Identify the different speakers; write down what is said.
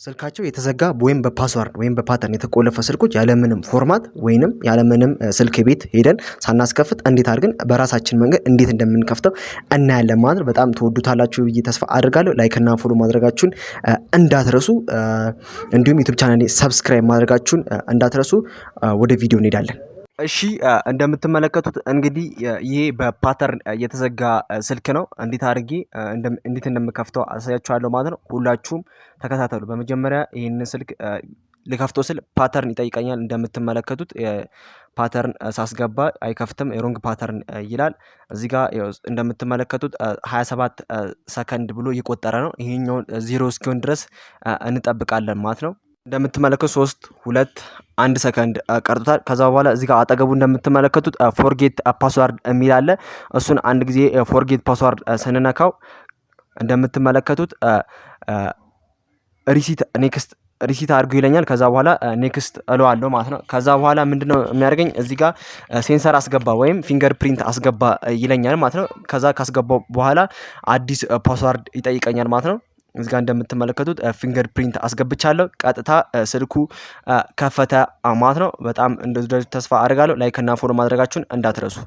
Speaker 1: ስልካቸው የተዘጋ ወይም በፓስዋርድ ወይም በፓተርን የተቆለፈ ስልኮች ያለምንም ፎርማት ወይንም ያለምንም ስልክ ቤት ሄደን ሳናስከፍት እንዴት አድርገን በራሳችን መንገድ እንዴት እንደምንከፍተው እናያለን ማለት ነው። በጣም ተወዱታላችሁ ብዬ ተስፋ አድርጋለሁ። ላይክ እና ፎሎ ማድረጋችሁን እንዳትረሱ፣ እንዲሁም ዩቲዩብ ቻናሌ ሰብስክራይብ ማድረጋችሁን እንዳትረሱ። ወደ ቪዲዮ እንሄዳለን። እሺ እንደምትመለከቱት እንግዲህ ይሄ በፓተርን የተዘጋ ስልክ ነው። እንዴት አድርጌ እንዴት እንደምከፍተው አሳያችኋለሁ ማለት ነው። ሁላችሁም ተከታተሉ። በመጀመሪያ ይህንን ስልክ ልከፍተው ስል ፓተርን ይጠይቀኛል። እንደምትመለከቱት ፓተርን ሳስገባ አይከፍትም፣ የሮንግ ፓተርን ይላል። እዚህ ጋር እንደምትመለከቱት 27 ሰከንድ ብሎ እየቆጠረ ነው። ይሄኛውን 0 እስኪሆን ድረስ እንጠብቃለን ማለት ነው። እንደምትመለከቱት 3 2 1 ሰከንድ ቀርቶታል። ከዛ በኋላ እዚህ ጋር አጠገቡ እንደምትመለከቱት ፎርጌት ፓስዋርድ የሚል አለ። እሱን አንድ ጊዜ ፎርጌት ፓስዋርድ ስንነካው እንደምትመለከቱት ሪሲት አድርጉ ይለኛል። ከዛ በኋላ ኔክስት እለዋለሁ ማለት ነው። ከዛ በኋላ ምንድነው የሚያደርገኝ እዚህ ጋር ሴንሰር አስገባ ወይም ፊንገር ፕሪንት አስገባ ይለኛል ማለት ነው። ከዛ ካስገባው በኋላ አዲስ ፓስዋርድ ይጠይቀኛል ማለት ነው። እዚህ ጋር እንደምትመለከቱት ፊንገር ፕሪንት አስገብቻለሁ። ቀጥታ ስልኩ ከፈተ ማለት ነው። በጣም እንደዚህ ተስፋ አድርጋለሁ። ላይክ እና ፎሎ ማድረጋችሁን እንዳትረሱ።